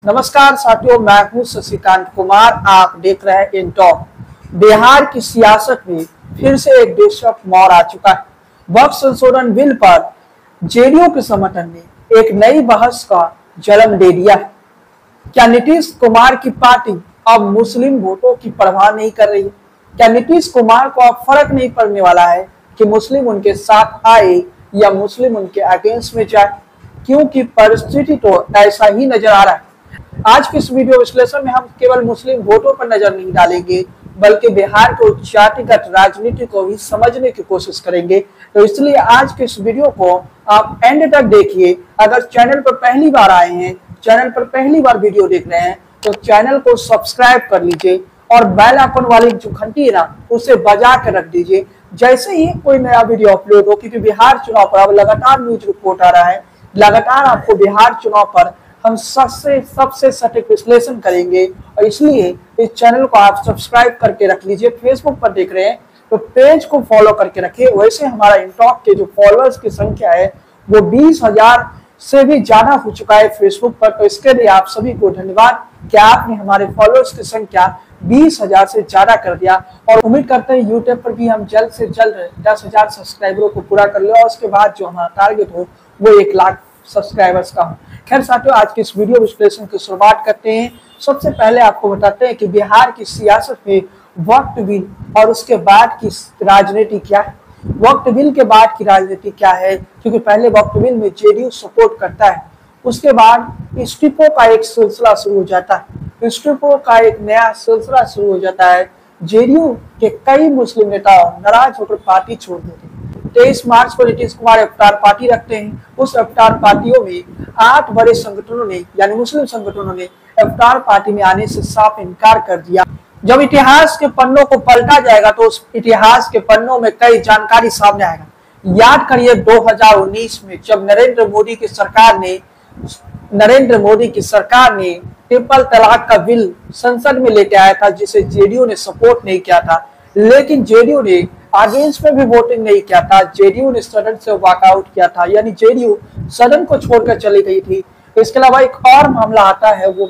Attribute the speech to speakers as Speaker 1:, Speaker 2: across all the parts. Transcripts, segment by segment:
Speaker 1: नमस्कार साथियों, मैं हूं शशिकांत कुमार। आप देख रहे हैं इन टॉक। बिहार की सियासत में फिर से एक दिलचस्प मोड़ आ चुका है। वक्फ संशोधन बिल पर जेडीयू के समर्थन ने एक नई बहस का जन्म दे दिया है। क्या नीतीश कुमार की पार्टी अब मुस्लिम वोटों की परवाह नहीं कर रही? क्या नीतीश कुमार को अब फर्क नहीं पड़ने वाला है कि मुस्लिम उनके साथ आए या मुस्लिम उनके अगेंस्ट में जाए? क्योंकि परिस्थिति तो ऐसा ही नजर आ रहा है। आज के इस वीडियो विश्लेषण में हम केवल मुस्लिम वोटों पर नजर नहीं डालेंगे, बल्कि बिहार के जातिगत राजनीति को भी समझने की कोशिश करेंगे। तो इसलिए आज के इस वीडियो को आप एंड तक देखिए। अगर चैनल पर पहली बार आए हैं, चैनल पर पहली बार वीडियो देख रहे हैं, तो चैनल को सब्सक्राइब कर लीजिए और बेल आइकन वाली जो घंटी है ना, उसे बजा कर रख दीजिए। जैसे ही कोई नया वीडियो अपलोड हो, क्योंकि बिहार चुनाव पर अब लगातार न्यूज रिपोर्ट आ रहा है, लगातार आपको बिहार चुनाव पर हम सबसे सटीक विश्लेषण करेंगे। और इसलिए इस चैनल को आप सब्सक्राइब करके रख लीजिए। फेसबुक पर देख रहे हैं तो पेज को फॉलो करके रखिए। वैसे हमारा इंटॉक के जो फॉलोअर्स की संख्या है वो 20,000 से भी ज्यादा हो चुका है फेसबुक पर। तो इसके लिए आप सभी को धन्यवाद कि आपने हमारे फॉलोअर्स की संख्या 20,000 से ज्यादा कर दिया। और उम्मीद करते हैं यूट्यूब पर भी हम जल्द से जल्द 10,000 सब्सक्राइबरों को पूरा कर ले और उसके बाद जो हमारा टारगेट हो वो 1 लाख सब्सक्राइबर्स का हो। खैर साथियों, आज के इस वीडियो विश्लेषण की शुरुआत करते हैं। सबसे पहले आपको बताते हैं कि बिहार की सियासत में वक्फ बिल और उसके बाद की राजनीति क्या है। वक्फ बिल के बाद की राजनीति क्या है? क्योंकि पहले वक्फ बिल में जेडीयू सपोर्ट करता है, उसके बाद इस्तीफों का एक सिलसिला शुरू हो जाता है। इस्तीफों का एक नया सिलसिला शुरू हो जाता है। जेडीयू के कई मुस्लिम नेता नाराज होकर पार्टी छोड़ देते हैं। 23 मार्च को नीतीश कुमार इफ्तार पार्टी रखते हैं। उस इफ्तार पार्टियों में 8 बड़े संगठनों ने, यानी मुस्लिम संगठनों ने इफ्तार पार्टी में आने से साफ इनकार कर दिया। जब इतिहास के पन्नों को पलटा जाएगा तो उस इतिहास के पन्नों में कई जानकारी सामने आएगा। याद करिए 2019 में जब नरेंद्र मोदी की सरकार ने ट्रिपल तलाक का बिल संसद में लेके आया था, जिसे जेडीयू ने सपोर्ट नहीं किया था। लेकिन जेडीयू ने अगेंस्ट में भी वोटिंग नहीं किया था। जेडीयू ने सदन से वॉकआउट किया था, यानी जेडीयू सदन को छोड़कर चली गई थी। इसके अलावा एक और मामला आता है, वो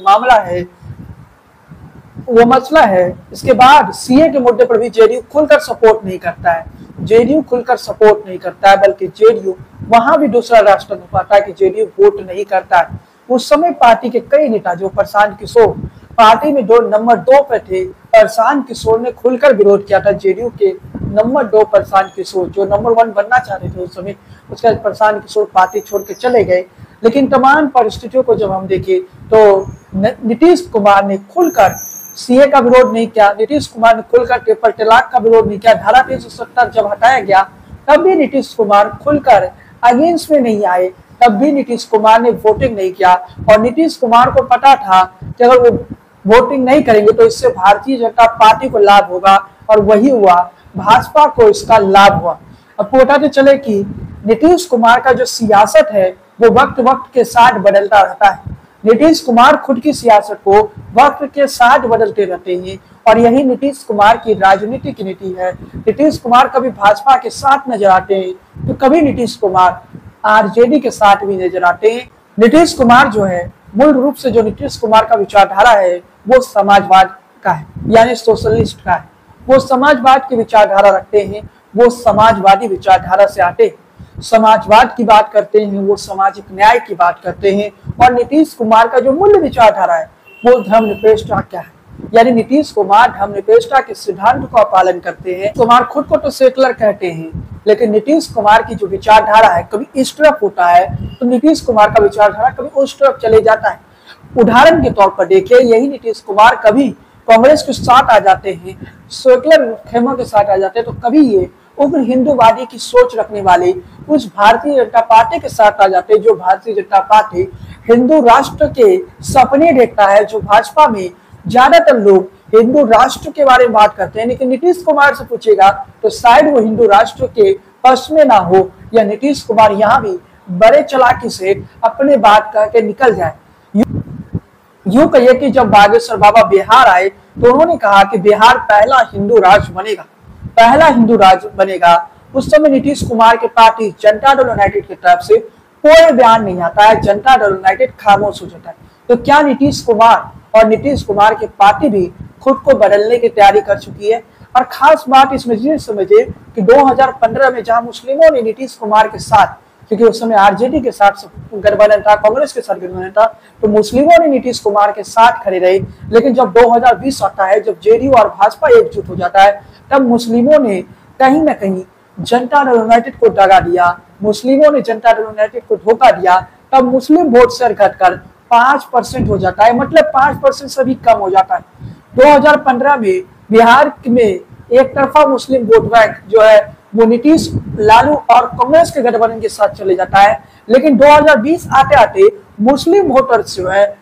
Speaker 1: मसला है इसके बाद सीए के मुद्दे पर भी जेडीयू खुलकर सपोर्ट नहीं करता है। जेडीयू खुलकर सपोर्ट नहीं करता है, बल्कि जेडीयू वहां भी दूसरा रास्ता पाता है कि जेडीयू वोट नहीं करता है। उस समय पार्टी के कई नेता, जो प्रशांत किशोर पार्टी में नंबर 2 पर थे, प्रशांत किशोर ने खुलकर विरोध किया था। जेडीयू के नंबर 2 प्रशांत किशोर, जो नंबर 1 बनना चाहते थे उस समय, उसके बाद प्रशांत किशोर पार्टी छोड़ के चले गए। लेकिन तमाम परिस्थितियों को जब हम देखें तो नीतीश कुमार ने खुलकर सीए का विरोध नहीं किया। नीतीश कुमार ने खुलकर ट्रिपल तलाक का विरोध नहीं किया। धारा 370 जब हटाया गया तब भी नीतीश कुमार खुलकर अगेंस्ट में नहीं आए, तब भी नीतीश कुमार ने वोटिंग नहीं किया। और नीतीश कुमार को पता था कि अगर वो वोटिंग नहीं करेंगे तो इससे भारतीय जनता पार्टी को लाभ होगा, और वही हुआ। भाजपा को इसका लाभ हुआ। अब बताते चले कि नीतीश कुमार का जो सियासत है वो वक्त वक्त के साथ बदलता रहता है। नीतीश कुमार खुद की सियासत को वक्त के साथ बदलते रहते हैं, और यही नीतीश कुमार की राजनीति की नीति है। नीतीश कुमार कभी भाजपा के साथ नजर आते हैं तो कभी नीतीश कुमार आरजेडी के साथ भी नजर आते हैं। नीतीश कुमार जो है, मूल रूप से जो नीतीश कुमार का विचारधारा है वो समाजवाद का है, यानी सोशलिस्ट का है। वो समाजवाद की विचारधारा रखते हैं, वो समाजवादी विचारधारा से आते हैं, समाजवाद की बात करते हैं, वो सामाजिक न्याय की बात करते हैं। और नीतीश कुमार का जो मूल्य विचारधारा है वो धर्मनिरपेक्षता क्या है, यानी नीतीश कुमार धर्मनिरपेक्षता के सिद्धांत का पालन करते हैं। कुमार खुद को तो सेकुलर कहते हैं, लेकिन नीतीश कुमार की जो विचारधारा है कभी इस तरफ होता है तो नीतीश कुमार का विचारधारा कभी उस तरफ चले जाता है। उदाहरण के तौर पर देखिए, यही नीतीश कुमार कभी कांग्रेस के साथ आ जाते हैं, सेकुलर खेमों के साथ आ जाते हैं, तो कभी ये उग्र हिंदूवादी की सोच रखने वाले उस भारतीय जनता पार्टी के साथ आ जाते हैं, जो भारतीय जनता पार्टी हिंदू राष्ट्र के सपने देखता है। जो भाजपा में ज्यादातर लोग हिंदू राष्ट्र के बारे में बात करते हैं, लेकिन नीतीश कुमार से पूछेगा तो शायद वो हिंदू राष्ट्र के पक्ष में ना हो, या नीतीश कुमार यहाँ भी बड़े चालाकी से अपने बात करके निकल जाए। यूं कहिए कि जब बागेश्वर बाबा बिहार आए तो उन्होंने कहा कि बिहार पहला हिंदू राज्य बनेगा। उस समय नीतीश कुमार के पार्टी जनता दल यूनाइटेड की तरफ से कोई बयान नहीं आता है। जनता दल यूनाइटेड खामोश हो जाता है। तो क्या नीतीश कुमार और नीतीश कुमार की पार्टी भी खुद को बदलने की तैयारी कर चुकी है? और खास बात इसमें ये समझिए कि 2015 में जहां मुस्लिमों ने नीतीश कुमार के साथ, क्योंकि उस समय आरजेडी के साथ गठबंधन था, कांग्रेस के साथ गठबंधन था, तो मुस्लिमों ने नीतीश कुमार के साथ खड़े रहे। लेकिन जब 2020 आता है, जब जेडीयू और भाजपा एकजुट हो जाता है, तब मुस्लिमों ने कहीं ना कहीं जनता दल यूनाइटेड को दगा दिया, मुस्लिमों ने जनता दल यूनाइटेड को धोखा दिया। तब मुस्लिम वोट शेयर घटकर 5% हो जाता है, मतलब 5% से भी कम हो जाता है। 2015 में बिहार में एक तरफा मुस्लिम वोट बैंक जो है वो नीतीश, लालू और कांग्रेस के गठबंधन के साथ चले जाता है। लेकिन 2020 आते आते मुस्लिम वोटर जो है,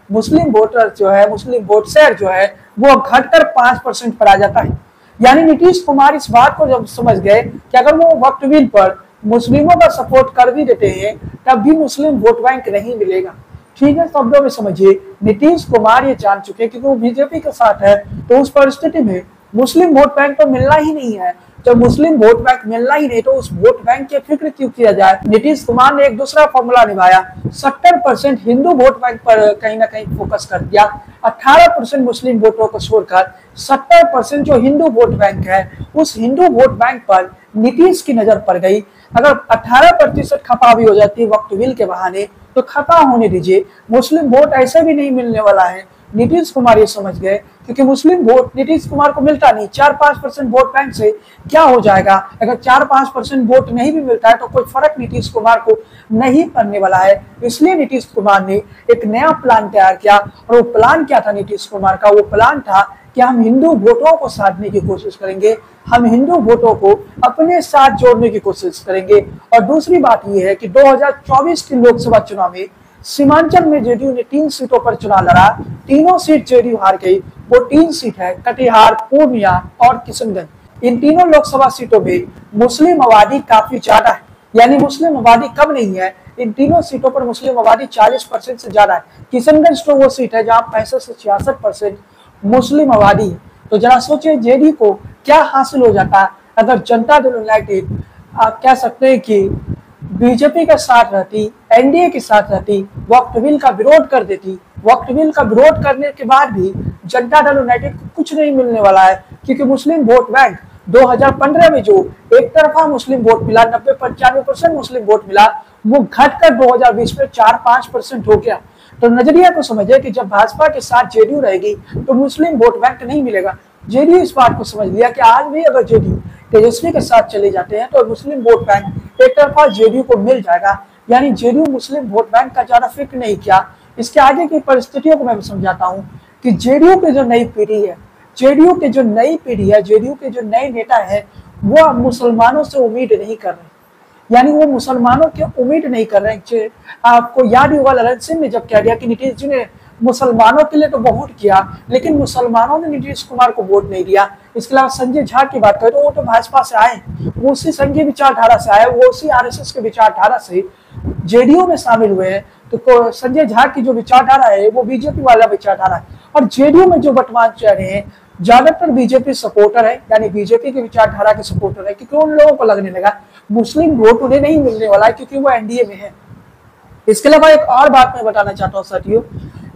Speaker 1: मुस्लिम वोट शेयर जो है वो घटकर 5% पर आ जाता है। यानी नीतीश कुमार इस बात को जब समझ गए कि अगर वो वक्त बिल पर मुस्लिमों का सपोर्ट कर भी देते हैं तब भी मुस्लिम वोट बैंक नहीं मिलेगा। ठीक है, शब्दों में समझिए, नीतीश कुमार ये जान चुके हैं क्योंकि वो बीजेपी के साथ है, तो उस परिस्थिति में मुस्लिम वोट बैंक तो मिलना ही नहीं है। जब मुस्लिम वोट बैंक मिलना ही नहीं तो उस वोट बैंक की फिक्र क्यों किया जाए? नीतीश कुमार ने एक दूसरा फॉर्मूला निभाया, 70% हिंदू वोट बैंक पर कहीं ना कहीं फोकस कर दिया। 18% मुस्लिम वोटरों को छोड़कर 70% जो हिंदू वोट बैंक है, उस हिंदू वोट बैंक पर नीतीश की नजर पड़ गई। अगर 18% खपा भी हो जाती है वक्त बिल के बहाने तो खपा होने दीजिए, मुस्लिम वोट ऐसे भी नहीं मिलने वाला है। नीतीश कुमार ये समझ गए क्योंकि मुस्लिम वोट नीतीश कुमार को मिलता नहीं, 4-5% वोट बैंक से क्या हो जाएगा? अगर 4-5% वोट नहीं भी मिलता है तो कोई फर्क नीतीश कुमार को नहीं पड़ने वाला है। इसलिए नीतीश कुमार ने एक नया प्लान तैयार किया, और वो प्लान क्या था नीतीश कुमार का? वो प्लान था कि हम हिंदू वोटों को साधने की कोशिश करेंगे, हम हिंदू वोटों को अपने साथ जोड़ने की कोशिश करेंगे। और दूसरी बात यह है कि 2024 के लोकसभा चुनाव में सीमांचल में जेडीयू ने 3 सीटों पर चुनाव लड़ा, तीनों सीट जेडीयू हार गई। वो 3 सीट है कटिहार, पूर्णिया और किशनगंज। इन तीनों लोकसभा सीटों में मुस्लिम आबादी काफी ज्यादा है, यानी मुस्लिम आबादी कम नहीं है। इन तीनों सीटों पर मुस्लिम आबादी 40% से ज्यादा है। किशनगंज तो वो सीट है जहां 65 से 66% मुस्लिम आबादी है। तो जरा सोचिए जेडीयू को क्या हासिल हो जाता है अगर जनता दल यूनाइटेड, आप कह सकते हैं कि बीजेपी के साथ रहती, एनडीए के साथ रहती, वक्फ बिल का विरोध कर देती। वक्फ बिल का विरोध करने के बाद भी जनता दल यूनाइटेड को कुछ नहीं मिलने वाला है, क्योंकि मुस्लिम वोट बैंक 2015 में जो एक तरफा मुस्लिम वोट मिला, 90-95% मुस्लिम वोट मिला, वो घटकर 2020 में 4-5% हो गया। तो नजरिया को समझिए कि जब भाजपा के साथ जेडीयू रहेगी तो मुस्लिम वोट बैंक नहीं मिलेगा। जेडीयू इस बात को समझ लिया कि आज भी अगर जेडीयू तेजस्वी के साथ चले जाते हैं तो मुस्लिम वोट बैंक एक तरफा जेडीयू को मिल जाएगा। यानी जेडीयू मुस्लिम वोट बैंक का ज्यादा फिक्र नहीं किया। इसके आगे की परिस्थितियों को मैं समझाता हूँ कि जेडीयू की जो नई पीढ़ी है, जेडीयू के जो नए नेता है, वो अब मुसलमानों से उम्मीद नहीं कर रहे, यानी वो मुसलमानों की उम्मीद नहीं कर रहे हैं। आपको याद ही होगा ललन सिंह ने जब कह दिया कि नीतीश जी ने मुसलमानों के लिए तो बहुत किया, लेकिन मुसलमानों ने नीतीश कुमार को वोट नहीं दिया। इसके अलावा संजय झा की बात करें तो वो तो भाजपा से आए, वो उसी संघीय विचारधारा से आए, वो उसी आरएसएस के विचारधारा से जेडीयू में शामिल हुए हैं। तो संजय झा की जो विचारधारा है वो बीजेपी वाला विचारधारा है। और जेडीयू में जो वर्तमान चेहरे हैं ज्यादातर बीजेपी सपोर्टर है, यानी बीजेपी की विचारधारा के सपोर्टर है, क्योंकि उन लोगों को लगने लगा मुस्लिम वोट उन्हें नहीं मिलने वाला है क्योंकि वो एनडीए में है। इसके अलावा एक और बात मैं बताना चाहता हूँ साथियों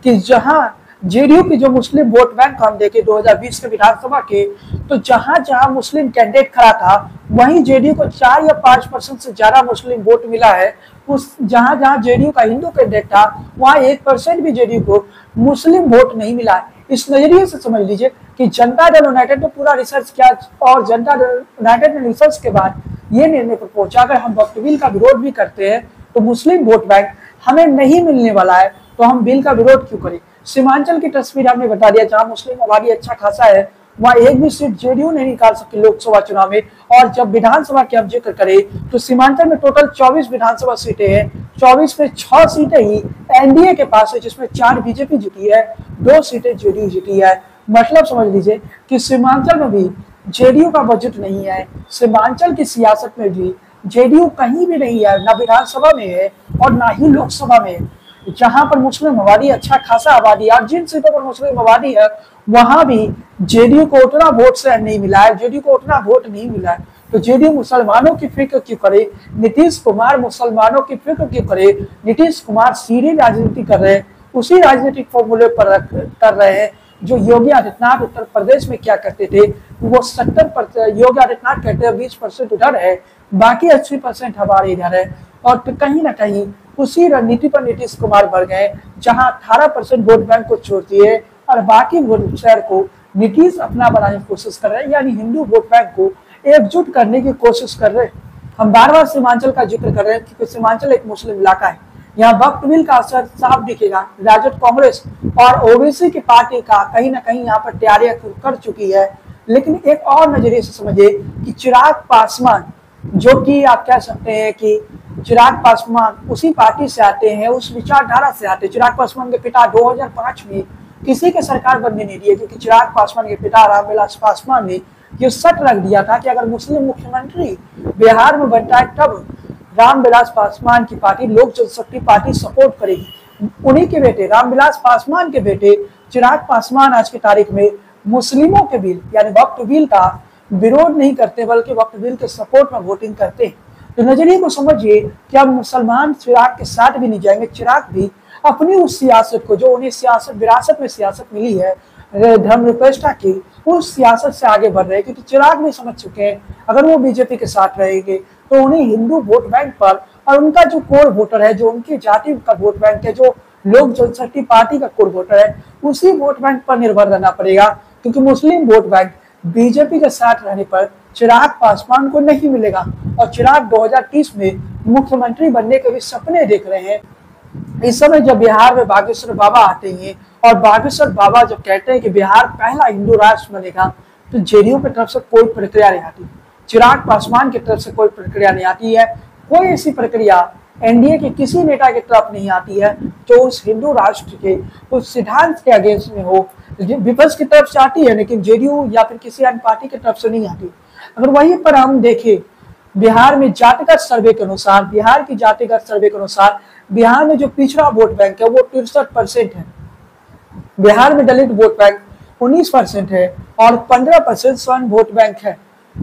Speaker 1: कि जहां जेडीयू की जो मुस्लिम वोट बैंक हम देखें 2020 के विधानसभा के, तो जहां जहां मुस्लिम कैंडिडेट खड़ा था वहीं जेडीयू को 4 या 5% से ज्यादा मुस्लिम वोट मिला है। उस जहां जहां जेडीयू का हिंदू कैंडिडेट था वहां 1% भी जेडीयू को मुस्लिम वोट नहीं मिला है। इस नजरिए से समझ लीजिए कि जनता दल यूनाइटेड ने पूरा रिसर्च किया और जनता दल यूनाइटेड ने रिसर्च के बाद ये निर्णय पर पहुंचा अगर हम वक्फ बिल का विरोध भी करते हैं तो मुस्लिम वोट बैंक हमें नहीं मिलने वाला है, तो हम बिल का विरोध क्यों करें। सीमांचल की तस्वीर हमने बता दिया, जहां मुस्लिम आबादी अच्छा खासा है वहां एक भी सीट जेडीयू नहीं निकाल सकती लोकसभा चुनाव में। और जब विधानसभा की हम जिक्र करें तो सीमांचल में टोटल 24 विधानसभा सीटें हैं, 24 में 6 सीटें ही एनडीए के पास है, जिसमें 4 बीजेपी जीती है, 2 सीटें जेडीयू जीती है। मतलब समझ लीजिए कि सीमांचल में भी जेडीयू का बजट नहीं है, सीमांचल की सियासत में भी जेडीयू कहीं भी नहीं है, ना विधानसभा में है और ना ही लोकसभा में है। जहां पर मुस्लिम आबादी अच्छा खासा आबादी है, जिन सीटों पर मुस्लिम आबादी है वहां भी जेडीयू को उतना वोट से नहीं मिला है, जेडीयू को उतना वोट नहीं मिला है। तो जेडीयू मुसलमानों की फिक्र क्यों करे, नीतीश कुमार मुसलमानों की फिक्र क्यों करे, नीतीश कुमार सीधी राजनीति कर रहे हैं। उसी राजनीतिक फॉर्मूले पर कर रहे हैं जो योगी आदित्यनाथ उत्तर प्रदेश में क्या करते थे। वो 70% योगी आदित्यनाथ कहते हैं 20% उधर है, बाकी 80% हमारे इधर है। और कहीं ना कहीं उसी रणनीति पर नीतीश कुमार बढ़ गए, जहां 18% वोट बैंक को छोड़ती है और बाकी वोट शेयर को नीतीश अपना बनाने की कोशिश कर रहे हैं, यानी हिंदू वोट बैंक को एकजुट करने की कोशिश कर रहे हैं। हम बार बार सीमांचल का जिक्र कर रहे हैं क्योंकि सीमांचल एक मुस्लिम इलाका है। यहाँ वक्फ बिल का असर साफ दिखेगा। राजद, कांग्रेस और ओबीसी की पार्टी का कहीं ना कहीं यहाँ पर तैयारियां कर चुकी है। लेकिन एक और नजरिए से समझिए कि चिराग पासवान, जो कि आप कह सकते हैं कि चिराग पासवान उसी पार्टी से आते हैं, उस विचारधारा से आते हैं। चिराग पासवान के पिता 2005 में किसी के सरकार बनने नहीं दिए, क्योंकि चिराग पासवान के पिता रामविलास पासवान ने ये शर्त रख दिया था कि अगर मुस्लिम मुख्यमंत्री बिहार में बनता है तब रामविलास पासवान की पार्टी लोक जनशक्ति पार्टी सपोर्ट करेगी। उन्हीं के बेटे रामविलास पासवान के बेटे चिराग पासवान आज की तारीख में मुस्लिमों के बिल यानी वक्फ बिल का विरोध नहीं करते, बल्कि वक्फ बिल के सपोर्ट में वोटिंग करते हैं। तो नजरिए को समझिए कि अब मुसलमान चिराग के साथ भी नहीं जाएंगे। चिराग भी अपनी उस सियासत को, जो उन्हें सियासत विरासत में सियासत मिली है धर्मनिरपेक्षता की, उस सियासत से आगे बढ़ रहे हैं। क्योंकि चिराग भी समझ चुके हैं अगर वो बीजेपी के साथ रहेंगे तो उन्हें हिंदू वोट बैंक पर और उनका जो कोर वोटर है, जो उनकी जाति का वोट बैंक है, जो लोक जनशक्ति पार्टी का कोर वोटर है, उसी वोट बैंक पर निर्भर रहना पड़ेगा। क्योंकि मुस्लिम वोट बैंक बीजेपी के साथ रहने पर चिराग पासवान को नहीं मिलेगा। और चिराग 2030 में मुख्यमंत्री बनने के भी सपने देख रहे हैं। इस समय जब बिहार में बागेश्वर बाबा आते हैं और बागेश्वर बाबा जब कहते हैं कि बिहार पहला हिंदू राष्ट्र बनेगा, तो जेडीयू की तरफ से कोई प्रक्रिया नहीं आती, चिराग पासवान की तरफ से कोई प्रक्रिया नहीं आती है। कोई ऐसी प्रक्रिया एनडीए के किसी नेता की तरफ नहीं आती है जो उस हिंदू राष्ट्र के उस सिद्धांत के अगेंस्ट में हो। विपक्ष की तरफ से आती है, लेकिन जेडीयू या फिर किसी अन्य पार्टी की तरफ से नहीं आती। अगर वहीं पर हम देखें बिहार में जातिगत सर्वे के अनुसार, बिहार की जातिगत सर्वे के अनुसार बिहार में जो पिछड़ा वोट बैंक है वो 63% है। बिहार में दलित वोट बैंक 19% है और 15% स्वर्ण वोट बैंक है।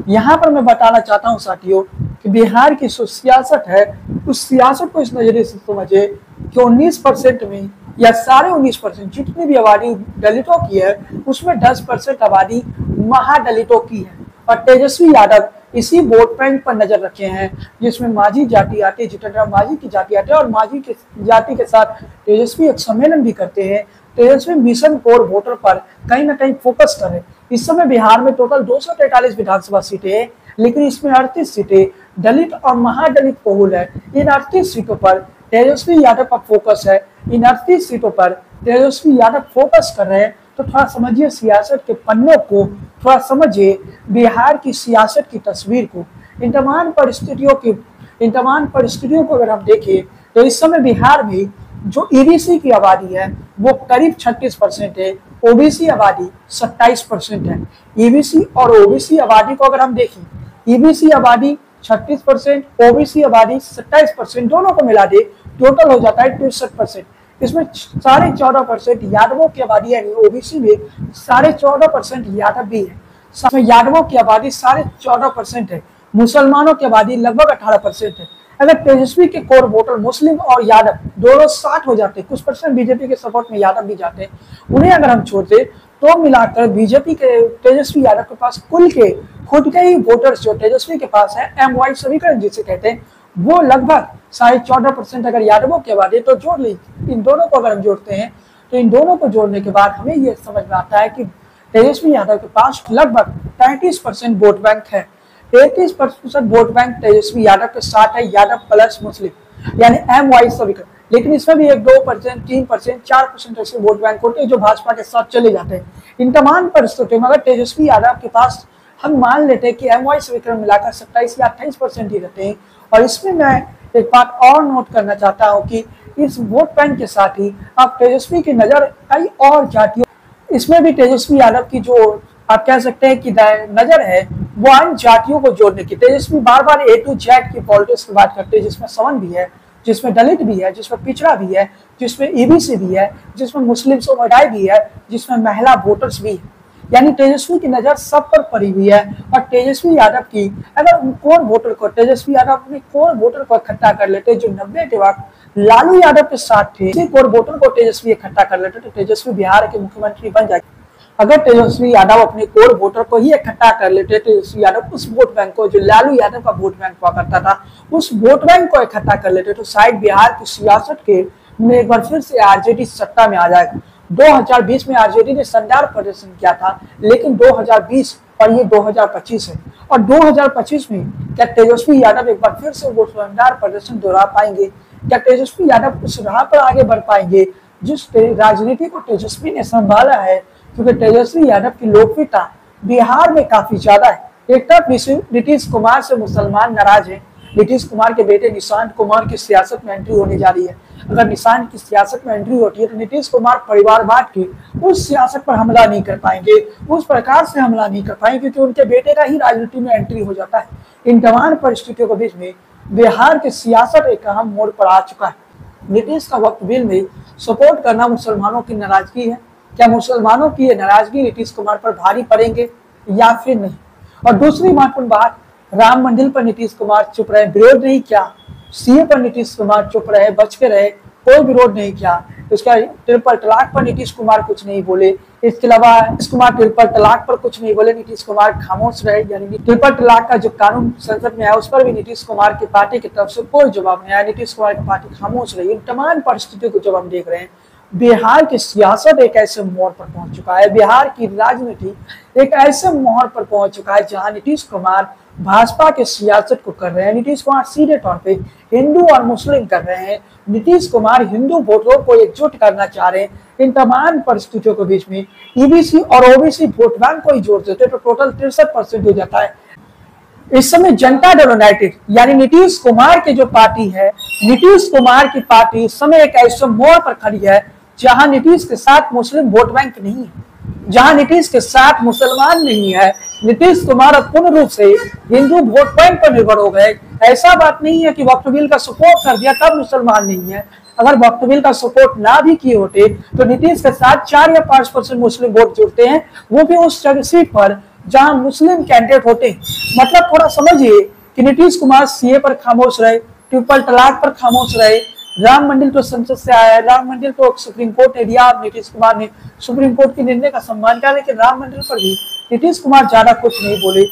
Speaker 1: यहाँ पर मैं बताना चाहता हूँ साथियों कि बिहार की जो सियासत है, उस सियासत को इस नजरिए से समझे कि 19% में या 19.5% जितनी भी आबादी दलितों की है, उसमें 10% आबादी महादलितों की है। और तेजस्वी यादव इसी वोट बैंक पर नजर रखे हैं, जिसमें माझी जाति आती है, जितेंद्र माझी की जाति आती है और माझी की जाति के साथ तेजस्वी एक सम्मेलन भी करते हैं। तेजस्वी मिशन कोर वोटर पर कहीं ना कहीं फोकस करे। इस समय बिहार में टोटल 243 विधानसभा सीटें हैं, लेकिन इसमें 38 सीटें दलित और महादलित बहुल है। इन 38 सीटों पर तेजस्वी यादव का फोकस है। इन 38 सीटों पर तेजस्वी यादव फोकस कर रहे हैं। तो थोड़ा समझिए सियासत के पन्नों को, थोड़ा समझिए बिहार की सियासत की तस्वीर को। इन तमाम परिस्थितियों को अगर हम देखें तो इस समय बिहार में जो ईबीसी की आबादी है वो करीब 36% है, ओबीसी आबादी 27% है। ईबीसी और ओबीसी आबादी को अगर हम देखें, ईबीसी आबादी 36%, ओबीसी आबादी 27%, दोनों को मिला दे टोटल हो जाता है 63%। इसमें 14.5% यादवों की आबादी यानी ओबीसी में 14.5% यादव भी है। यादवों की आबादी 14.5% है। मुसलमानों की आबादी लगभग 18% है। अगर तेजस्वी के कोर वोटर मुस्लिम और यादव दोनों 60 हो जाते, कुछ परसेंट बीजेपी के सपोर्ट में यादव भी जाते हैं, उन्हें अगर हम छोड़ते तो मिलाकर बीजेपी के तेजस्वी यादव के पास कुल के खुद के ही वोटर्स जो तेजस्वी के पास है, एमवाई समीकरण जिसे कहते हैं, वो लगभग 14.5% अगर यादवों की आबादी तो जोड़ ली। इन दोनों को अगर हम जोड़ते हैं तो इन दोनों को जोड़ने के बाद हमें यह समझ में आता है कि तेजस्वी यादव के पास लगभग 33% वोट बैंक है। 33% वोट बैंक तेजस्वी यादव के साथ है, यादव प्लस मुस्लिम यानी एमवाई समीकरण। लेकिन इसमें भी 2%, 3%, 4% ऐसे वोट बैंक होते हैं जो भाजपा के साथ चले जाते हैं। इन तमाम परिस्थितियों में अगर तेजस्वी यादव के पास हम मान लेते हैं कि एमवाई समीकरण मिलाकर 27 या 28% ही रहते हैं। और इसमें मैं एक बात और नोट करना चाहता हूं कि इस वोट बैंक के साथ ही अब तेजस्वी की नजर कई और जातियों, इसमें भी तेजस्वी यादव की जो आप कह सकते हैं कि नजर है वो अन्य जातियों को जोड़ने की। तेजस्वी बार बार A to Z की पॉलिटिक्स की बात करते हैं, जिसमें सवर्ण भी है, जिसमें दलित भी है, जिसमें पिछड़ा भी है, जिसमें ईबीसी भी है, जिसमें मुस्लिम समुदाय भी है, जिसमें महिला वोटर्स भी है। यानी तेजस्वी की नजर सब पर पड़ी हुई है। और तेजस्वी यादव की अगर कोर वोटर को तेजस्वी यादव अपने कोर वोटर को इकट्ठा कर लेते जो 90 के वक्त लालू यादव के साथ थे, इसी कोर वोटर को तेजस्वी इकट्ठा कर लेते तो तेजस्वी बिहार के मुख्यमंत्री बन जाएंगे। अगर तेजस्वी यादव अपने कोर वोटर को ही इकट्ठा कर लेते, तेजस्वी यादव उस वोट बैंक को, जो लालू यादव का वोट बैंक हुआ करता था, उस वोट बैंक को इकट्ठा कर लेते तो शायद बिहार की सियासत के में एक बार फिर से आरजेडी सत्ता में आ जाएगा। 2020 में आरजेडी ने शानदार प्रदर्शन किया था, लेकिन 2020 और ये 2025 है, और 2025 में क्या तेजस्वी यादव एक बार फिर से वो शानदार प्रदर्शन दोहरा पाएंगे? क्या तेजस्वी यादव उस राह पर आगे बढ़ पाएंगे जिस राजनीति को तेजस्वी ने संभाला है? क्योंकि तेजस्वी यादव की लोकप्रियता बिहार में काफी ज्यादा है। एक तरफ नीतीश कुमार से मुसलमान नाराज है, नीतीश कुमार के बेटे निशांत कुमार की सियासत में एंट्री होने जा रही है। अगर निशांत की सियासत में एंट्री होती है तो नीतीश कुमार परिवारवाद की उस सियासत पर हमला नहीं कर पाएंगे, उस प्रकार से हमला नहीं कर पाएंगे, क्योंकि उनके बेटे का ही राजनीति में एंट्री हो जाता है। इन तमाम परिस्थितियों के बीच में बिहार की सियासत एक अहम मोड़ पर आ चुका है। नीतीश का वक्त बिल में सपोर्ट करना मुसलमानों की नाराजगी है। क्या मुसलमानों की ये नाराजगी नीतीश कुमार पर भारी पड़ेंगे या फिर नहीं? और दूसरी महत्वपूर्ण बात, राम मंदिर पर नीतीश कुमार चुप रहे, विरोध नहीं किया। सीए पर नीतीश कुमार चुप रहे, बच के रहे, कोई विरोध नहीं किया। उसका ट्रिपल तलाक पर नीतीश कुमार कुछ नहीं बोले। इसके अलावा नीतीश कुमार ट्रिपल तलाक पर कुछ नहीं बोले, नीतीश कुमार खामोश रहे। यानी ट्रिपल तलाक का जो कानून संसद में आया उस पर भी नीतीश कुमार की पार्टी की तरफ से कोई जवाब नहीं आया, नीतीश कुमार की पार्टी खामोश रही। इन तमाम परिस्थितियों को जब हम देख रहे हैं, बिहार की सियासत एक ऐसे मोड़ पर पहुंच चुका है, बिहार की राजनीति एक ऐसे मोड़ पर पहुंच चुका है जहां नीतीश कुमार भाजपा के सियासत को कर रहे हैं। नीतीश कुमार सीधे तौर पे हिंदू और मुस्लिम कर रहे हैं। नीतीश कुमार हिंदू वोटरों को एकजुट करना चाह रहे हैं। इन तमाम परिस्थितियों के बीच में ईबीसी और ओबीसी वोट बैंक को ही जोड़ देते तो टोटल 63% हो जाता है। इस समय जनता दल यूनाइटेड यानी नीतीश कुमार की जो पार्टी है, नीतीश कुमार की पार्टी इस समय एक ऐसे मोड़ पर खड़ी है जहां नीतीश के साथ मुस्लिम वोट बैंक नहीं है, जहां नीतीश के साथ मुसलमान नहीं है। नीतीश कुमार अब पूर्ण रूप से हिंदू वोट बैंक पर निर्भर हो गए। ऐसा बात नहीं है कि वक्फ बिल का सपोर्ट कर दिया तब मुसलमान नहीं है। अगर वक्फ बिल का सपोर्ट ना भी किए होते तो नीतीश के साथ 4 या 5% मुस्लिम वोट जुड़ते हैं, वो भी उस सीट पर जहां मुस्लिम कैंडिडेट होते हैं। मतलब थोड़ा समझिए कि नीतीश कुमार सीए पर खामोश रहे, ट्रिपल तलाक पर खामोश रहे, राम मंदिर तो संसद से आया है, राम मंदिर तो सुप्रीम कोर्ट ने दिया, नीतीश कुमार ने सुप्रीम कोर्ट के निर्णय का सम्मान किया, लेकिन राम मंदिर पर भी नीतीश कुमार ज्यादा कुछ नहीं बोले।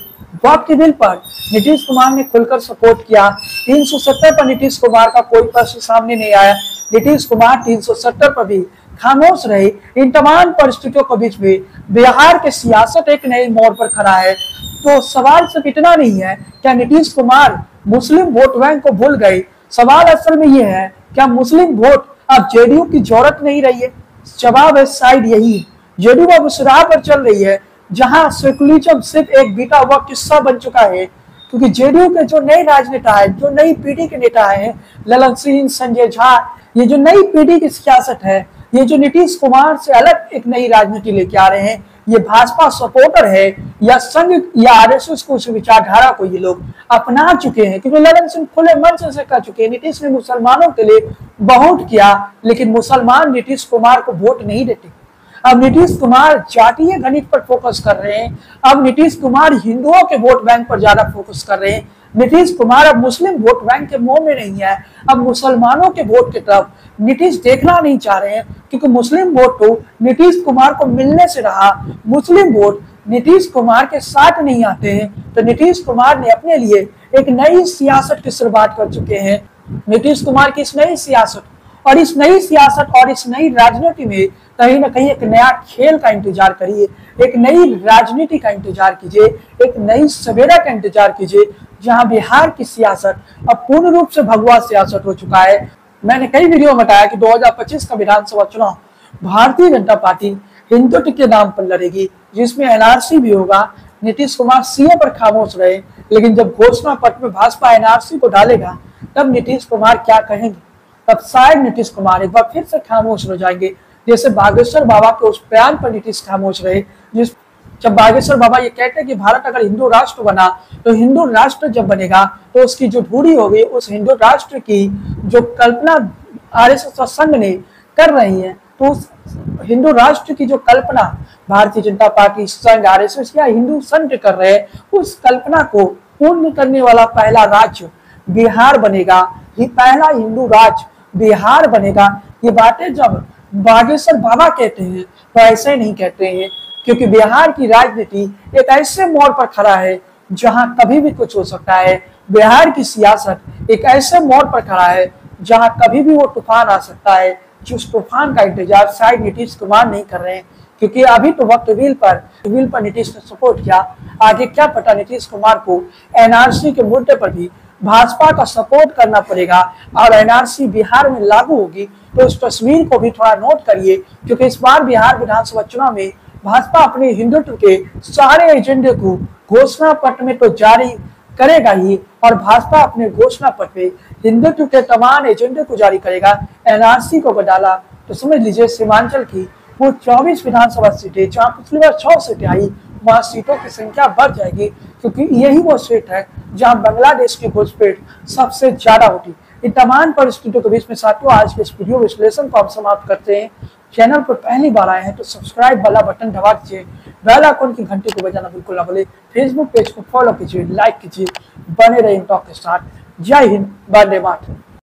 Speaker 1: वक्फ बिल पर नीतीश कुमार ने खुलकर सपोर्ट किया। 370 पर नीतीश कुमार का कोई प्रश्न सामने नहीं आया, नीतीश कुमार 370 पर भी खामोश रहे। इन तमाम परिस्थितियों के बीच में बिहार की सियासत एक नए मोड़ पर खड़ा है। तो सवाल सिर्फ इतना नहीं है क्या नीतीश कुमार मुस्लिम वोट बैंक को भूल गए, सवाल असल में यह है क्या मुस्लिम वोट अब जेडीयू की जरूरत नहीं रही है? जवाब है शायद यही। जेडीयू अब उस राह पर चल रही है जहां सेकुलरिज्म सिर्फ एक बीता हुआ किस्सा बन चुका है, क्योंकि जेडीयू के जो नए राजनेता है, जो नई पीढ़ी के नेता हैं, ललन सिंह, संजय झा, ये जो नई पीढ़ी की सियासत है, ये जो नीतीश कुमार से अलग एक नई राजनीति लेके आ रहे हैं, ये भाजपा सपोर्टर है या संघ या आरएसएस को उस विचारधारा को ये लोग अपना चुके हैं, क्योंकि ललन सिंह खुले मन से कह चुके हैं नीतीश ने मुसलमानों के लिए बहुत किया, लेकिन मुसलमान नीतीश कुमार को वोट नहीं देते। अब नीतीश कुमार जातीय गणित पर फोकस कर रहे हैं, अब नीतीश कुमार हिंदुओं के वोट बैंक पर ज्यादा फोकस कर रहे हैं। नीतीश कुमार अब मुस्लिम वोट बैंक के मोह में नहीं है, अब मुसलमानों के वोट की तरफ नीतीश देखना नहीं चाह रहे हैं, क्योंकि मुस्लिम वोट तो नीतीश कुमार को मिलने से रहा, मुस्लिम वोट नीतीश कुमार के साथ नहीं आते हैं। तो नीतीश कुमार ने अपने लिए एक नई सियासत की शुरुआत कर चुके हैं। नीतीश कुमार की इस नई सियासत और इस नई राजनीति में कहीं ना कहीं एक नया खेल का इंतजार करिए, एक नई राजनीति का इंतजार कीजिए, एक नई सवेरा का इंतजार कीजिए, जहां बिहार की सियासत अब पूर्ण रूप से भगवा सियासत हो चुका है। मैंने कई वीडियो में बताया कि 2025 का विधानसभा चुनाव भारतीय जनता पार्टी हिंदुत्व के नाम पर लड़ेगी, जिसमें एनआरसी भी होगा। नीतीश कुमार सीए पर खामोश रहे, लेकिन जब घोषणा पत्र में भाजपा एनआरसी को डालेगा तब नीतीश कुमार क्या कहेंगे? तब शायद नीतीश कुमार एक बार फिर से खामोश हो जाएंगे, जैसे बागेश्वर बाबा के उस बयान पर नीतीश खामोश रहे, जब बागेश्वर बाबा ये कहते हैं कि भारत अगर हिंदू राष्ट्र बना तो हिंदू राष्ट्र जब बनेगा तो उसकी जो धुरी होगी, उस हिंदू राष्ट्र की जो कल्पना आरएसएस और संघ ने कर रही है, तो उस हिंदू राष्ट्र की जो कल्पना भारतीय जनता पार्टी, संघ, आरएसएस या हिंदू संघ कर रहे हैं, उस कल्पना को पूर्ण करने वाला पहला राज्य बिहार बनेगा। पहला हिंदू राज्य बिहार बनेगा, ये बातें जब बागेश्वर बाबा कहते हैं तो ऐसे नहीं कहते हैं, क्योंकि बिहार की राजनीति एक ऐसे मोड़ पर खड़ा है जहां कभी भी कुछ हो सकता है। बिहार की सियासत एक ऐसे मोड़ पर खड़ा है जहां कभी भी वो तूफान आ सकता है, जिस तूफान का इंतजार शायद नीतीश कुमार नहीं कर रहे हैं, क्योंकि अभी तो वक्त व्हील पर नीतीश ने सपोर्ट किया। आगे क्या पता नीतीश कुमार को एनआरसी के मुद्दे पर भी भाजपा का सपोर्ट करना पड़ेगा और एनआरसी बिहार में लागू होगी। तो इस तस्वीर को भी थोड़ा नोट करिए, क्योंकि इस बार बिहार विधानसभा चुनाव में भाजपा अपने हिंदुत्व के सारे एजेंडे को घोषणा पत्र में तो जारी करेगा ही, और भाजपा अपने घोषणा पत्र में हिंदुत्व के तमाम एजेंडे को जारी करेगा। एनआरसी को डाला तो समझ लीजिए सीमांचल की वो 24 विधानसभा सीटें, जहां पिछली बार 6 सीटें आई, वहां सीटों की संख्या बढ़ जाएगी, क्योंकि यही वो सीट है जहां बांग्लादेश की घुसपैठ सबसे ज्यादा होती। इन तमाम परिस्थितियों के बीच में साथियों आज के इस वीडियो विश्लेषण को हम समाप्त करते हैं। चैनल पर पहली बार आए हैं तो सब्सक्राइब वाला बटन दबा दीजिए, बेल आइकन की घंटी को बजाना बिल्कुल ना भूलें। फेसबुक पेज को फॉलो कीजिए, लाइक कीजिए, बने रहे टॉक के साथ। जय हिंद, वंदे मातरम।